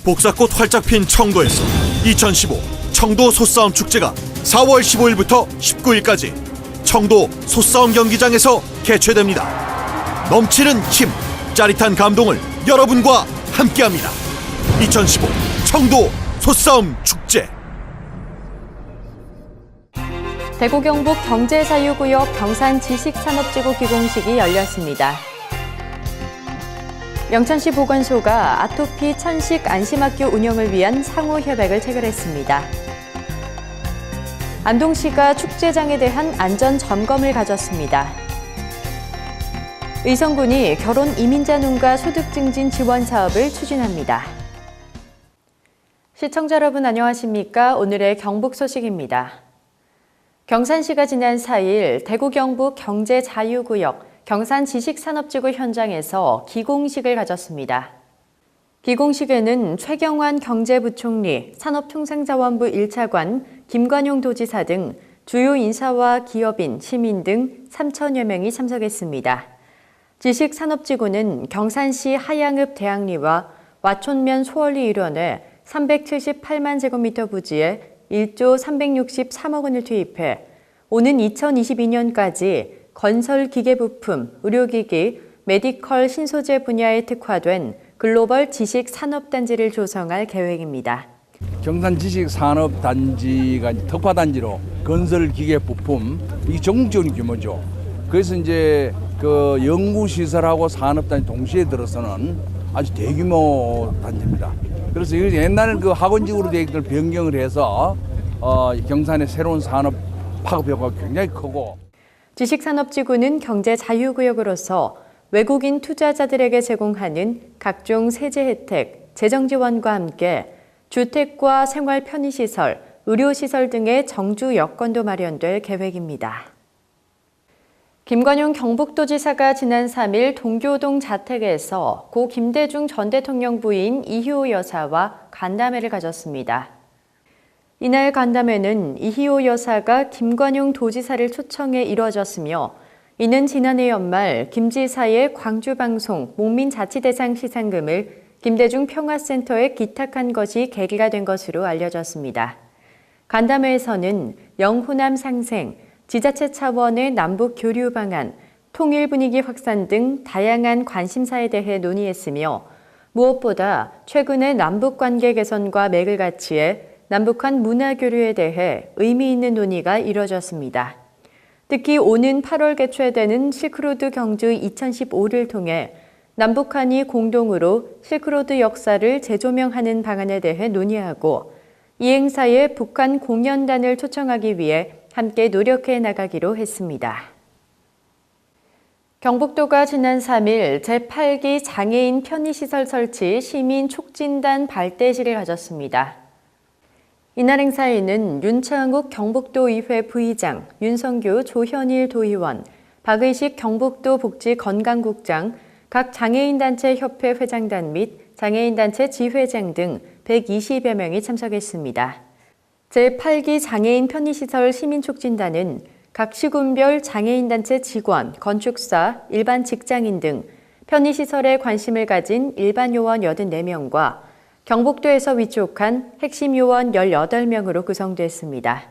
복사꽃 활짝 핀 청도에서 2015 청도 소싸움 축제가 4월 15일부터 19일까지 청도 소싸움 경기장에서 개최됩니다. 넘치는 힘, 짜릿한 감동을 여러분과 함께합니다. 2015 청도 소싸움 축제. 대구 경북 경제자유구역 경산지식산업지구 기공식이 열렸습니다. 영천시 보건소가 아토피 천식 안심학교 운영을 위한 상호협약을 체결했습니다. 안동시가 축제장에 대한 안전점검을 가졌습니다. 의성군이 결혼 이민자 농가 소득증진 지원 사업을 추진합니다. 시청자 여러분 안녕하십니까? 오늘의 경북 소식입니다. 경산시가 지난 4일 대구 경북 경제자유구역 경산지식산업지구 현장에서 기공식을 가졌습니다. 기공식에는 최경환 경제부총리, 산업통상자원부 1차관, 김관용 도지사 등 주요 인사와 기업인, 시민 등 3천여 명이 참석했습니다. 지식산업지구는 경산시 하양읍 대학리와 와촌면 소월리 일원에 378만 제곱미터 부지에 1조 363억 원을 투입해 오는 2022년까지 건설 기계부품, 의료기기, 메디컬 신소재 분야에 특화된 글로벌 지식산업단지를 조성할 계획입니다. 경산지식산업단지가 특화단지로 건설 기계부품, 이게 전국적인 규모죠. 그래서 이제 그 연구시설하고 산업단지 동시에 들어서는 아주 대규모 단지입니다. 그래서 옛날에는 그 학원지구로 되어 있던 변경을 해서 경산의 새로운 산업 파급 효과가 굉장히 크고. 지식산업지구는 경제자유구역으로서 외국인 투자자들에게 제공하는 각종 세제 혜택, 재정 지원과 함께 주택과 생활 편의시설, 의료시설 등의 정주 여건도 마련될 계획입니다. 김관용 경북도지사가 지난 3일 동교동 자택에서 고 김대중 전 대통령 부인 이희호 여사와 간담회를 가졌습니다. 이날 간담회는 이희호 여사가 김관용 도지사를 초청해 이뤄졌으며 이는 지난해 연말 김 지사의 광주방송 목민자치대상 시상금을 김대중 평화센터에 기탁한 것이 계기가 된 것으로 알려졌습니다. 간담회에서는 영호남 상생, 지자체 차원의 남북 교류 방안, 통일 분위기 확산 등 다양한 관심사에 대해 논의했으며 무엇보다 최근의 남북관계 개선과 맥을 같이해 남북한 문화교류에 대해 의미 있는 논의가 이뤄졌습니다. 특히 오는 8월 개최되는 실크로드 경주 2015를 통해 남북한이 공동으로 실크로드 역사를 재조명하는 방안에 대해 논의하고 이 행사에 북한 공연단을 초청하기 위해 함께 노력해 나가기로 했습니다. 경북도가 지난 3일 제8기 장애인 편의시설 설치 시민 촉진단 발대식을 가졌습니다. 이날 행사에는 윤창욱 경북도의회 부의장, 윤성규 조현일 도의원, 박의식 경북도 복지건강국장, 각 장애인단체 협회 회장단 및 장애인단체 지회장 등 120여 명이 참석했습니다. 제8기 장애인 편의시설 시민촉진단은 각 시군별 장애인단체 직원, 건축사, 일반 직장인 등 편의시설에 관심을 가진 일반 요원 84명과 경북도에서 위촉한 핵심 요원 18명으로 구성됐습니다.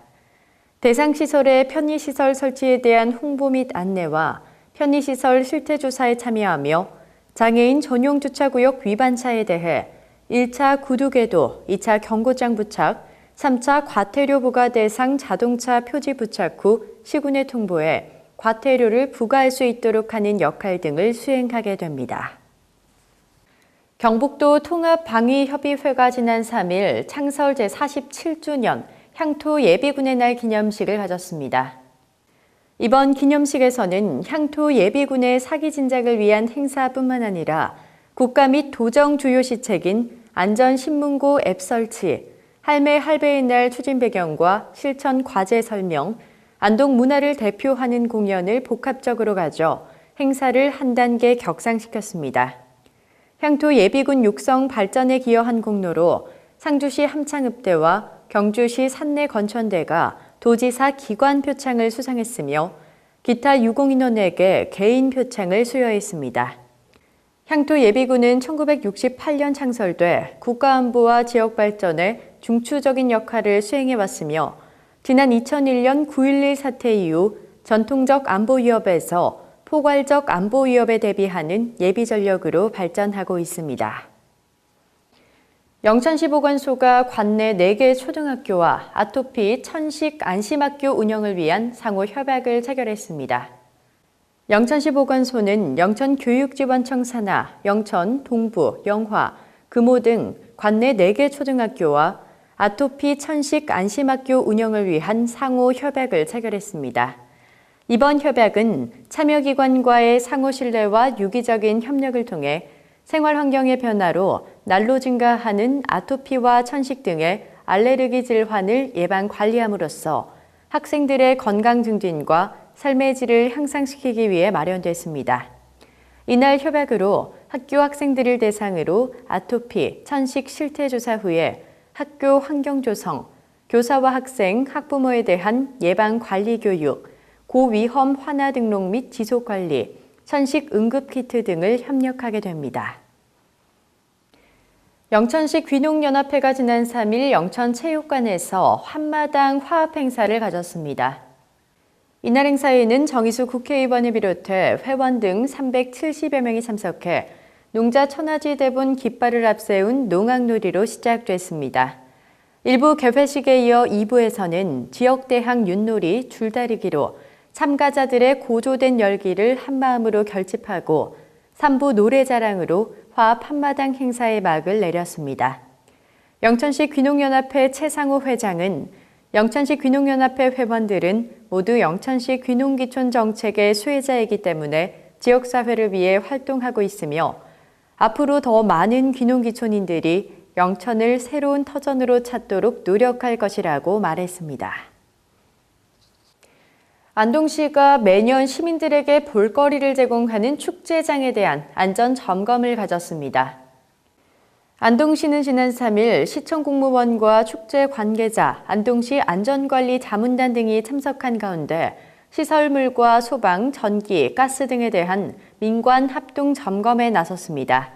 대상 시설의 편의시설 설치에 대한 홍보 및 안내와 편의시설 실태조사에 참여하며 장애인 전용 주차구역 위반차에 대해 1차 구두궤도, 2차 경고장 부착, 3차 과태료 부과 대상 자동차 표지 부착 후 시군에 통보해 과태료를 부과할 수 있도록 하는 역할 등을 수행하게 됩니다. 경북도 통합방위협의회가 지난 3일 창설 제47주년 향토 예비군의 날 기념식을 가졌습니다. 이번 기념식에서는 향토 예비군의 사기 진작을 위한 행사뿐만 아니라 국가 및 도정 주요 시책인 안전신문고 앱 설치, 할매 할배의 날 추진 배경과 실천 과제 설명, 안동 문화를 대표하는 공연을 복합적으로 가져 행사를 한 단계 격상시켰습니다. 향토 예비군 육성 발전에 기여한 공로로 상주시 함창읍대와 경주시 산내건천대가 도지사 기관 표창을 수상했으며 기타 유공인원에게 개인 표창을 수여했습니다. 향토 예비군은 1968년 창설돼 국가안보와 지역 발전에 중추적인 역할을 수행해왔으며 지난 2001년 9.11 사태 이후 전통적 안보 위협에서 포괄적 안보 위협에 대비하는 예비 전력으로 발전하고 있습니다. 영천시 보건소가 관내 4개 초등학교와 아토피 천식 안심학교 운영을 위한 상호 협약을 체결했습니다. 영천시 보건소는 영천교육지원청 산하, 영천, 동부, 영화, 금호 등 관내 4개 초등학교와 아토피 천식 안심학교 운영을 위한 상호 협약을 체결했습니다. 이번 협약은 참여기관과의 상호 신뢰와 유기적인 협력을 통해 생활 환경의 변화로 날로 증가하는 아토피와 천식 등의 알레르기 질환을 예방 관리함으로써 학생들의 건강 증진과 삶의 질을 향상시키기 위해 마련됐습니다. 이날 협약으로 학교 학생들을 대상으로 아토피, 천식 실태조사 후에 학교 환경 조성, 교사와 학생, 학부모에 대한 예방 관리 교육, 고위험 환아 등록 및 지속 관리, 천식 응급 키트 등을 협력하게 됩니다. 영천시 귀농연합회가 지난 3일 영천체육관에서 한마당 화합 행사를 가졌습니다. 이날 행사에는 정의수 국회의원을 비롯해 회원 등 370여 명이 참석해 농자 천하지 대본 깃발을 앞세운 농악놀이로 시작됐습니다. 일부 개회식에 이어 2부에서는 지역대항 윷놀이, 줄다리기로 참가자들의 고조된 열기를 한마음으로 결집하고 3부 노래자랑으로 화합 한마당 행사의 막을 내렸습니다. 영천시 귀농연합회 최상호 회장은 영천시 귀농연합회 회원들은 모두 영천시 귀농기촌 정책의 수혜자이기 때문에 지역사회를 위해 활동하고 있으며 앞으로 더 많은 귀농기촌인들이 영천을 새로운 터전으로 찾도록 노력할 것이라고 말했습니다. 안동시가 매년 시민들에게 볼거리를 제공하는 축제장에 대한 안전 점검을 가졌습니다. 안동시는 지난 3일 시청 공무원과 축제 관계자, 안동시 안전관리 자문단 등이 참석한 가운데 시설물과 소방, 전기, 가스 등에 대한 민관 합동 점검에 나섰습니다.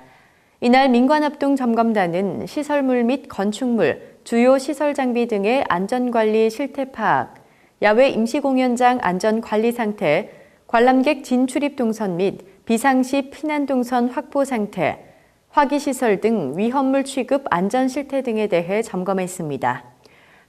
이날 민관 합동 점검단은 시설물 및 건축물, 주요 시설 장비 등의 안전관리 실태 파악, 야외 임시공연장 안전관리 상태, 관람객 진출입 동선 및 비상시 피난 동선 확보 상태, 화기시설 등 위험물 취급 안전 실태 등에 대해 점검했습니다.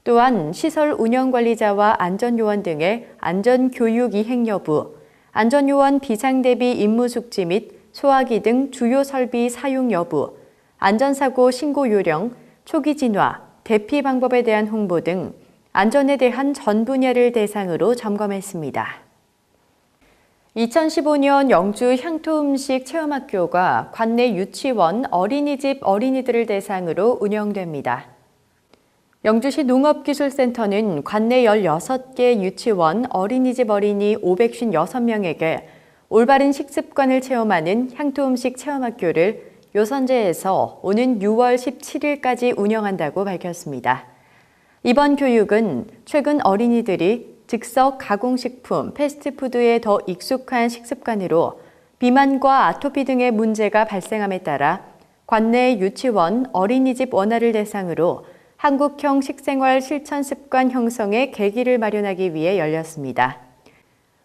또한 시설 운영관리자와 안전요원 등의 안전교육 이행 여부, 안전요원 비상대비 임무 숙지 및 소화기 등 주요 설비 사용 여부, 안전사고 신고 요령, 초기 진화, 대피 방법에 대한 홍보 등 안전에 대한 전 분야를 대상으로 점검했습니다. 2015년 영주 향토음식 체험학교가 관내 유치원, 어린이집 어린이들을 대상으로 운영됩니다. 영주시 농업기술센터는 관내 16개 유치원, 어린이집 어린이 556명에게 올바른 식습관을 체험하는 향토음식 체험학교를 요선제에서 오는 6월 17일까지 운영한다고 밝혔습니다. 이번 교육은 최근 어린이들이 즉석 가공식품, 패스트푸드에 더 익숙한 식습관으로 비만과 아토피 등의 문제가 발생함에 따라 관내 유치원, 어린이집 원활을 대상으로 한국형 식생활 실천 습관 형성의 계기를 마련하기 위해 열렸습니다.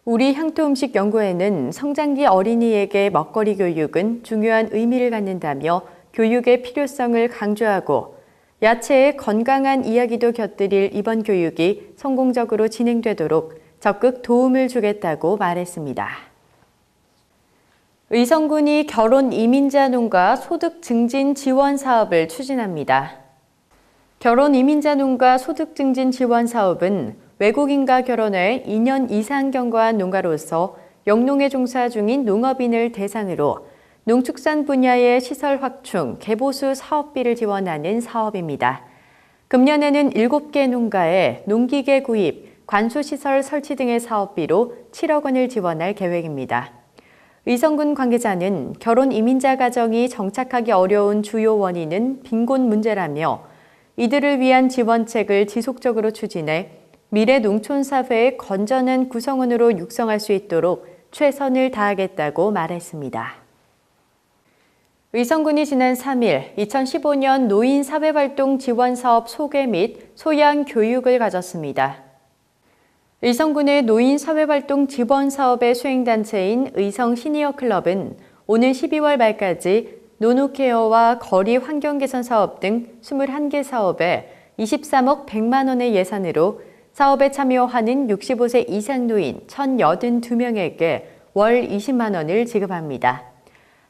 우리 향토음식 연구회는 성장기 어린이에게 먹거리 교육은 중요한 의미를 갖는다며 교육의 필요성을 강조하고 야채의 건강한 이야기도 곁들일 이번 교육이 성공적으로 진행되도록 적극 도움을 주겠다고 말했습니다. 의성군이 결혼 이민자 농가 소득 증진 지원 사업을 추진합니다. 결혼 이민자 농가 소득 증진 지원 사업은 외국인과 결혼해 2년 이상 경과한 농가로서 영농에 종사 중인 농업인을 대상으로 농축산 분야의 시설 확충, 개보수 사업비를 지원하는 사업입니다. 금년에는 7개 농가에 농기계 구입, 관수시설 설치 등의 사업비로 7억 원을 지원할 계획입니다. 의성군 관계자는 결혼 이민자 가정이 정착하기 어려운 주요 원인은 빈곤 문제라며 이들을 위한 지원책을 지속적으로 추진해 미래 농촌사회의 건전한 구성원으로 육성할 수 있도록 최선을 다하겠다고 말했습니다. 의성군이 지난 3일 2015년 노인 사회활동 지원 사업 소개 및 소양 교육을 가졌습니다. 의성군의 노인 사회활동 지원 사업의 수행단체인 의성 시니어 클럽은 오는 12월 말까지 노노케어와 거리 환경 개선 사업 등 21개 사업에 23억 100만 원의 예산으로 사업에 참여하는 65세 이상 노인 1,082명에게 월 20만 원을 지급합니다.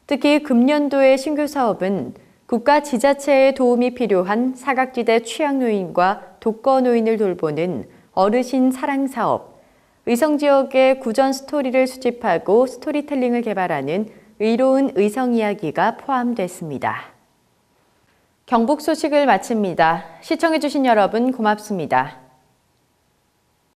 특히 금년도의 신규 사업은 국가 지자체의 도움이 필요한 사각지대 취약노인과 독거노인을 돌보는 어르신 사랑 사업, 의성 지역의 구전 스토리를 수집하고 스토리텔링을 개발하는 의로운 의성 이야기가 포함됐습니다. 경북 소식을 마칩니다. 시청해주신 여러분 고맙습니다.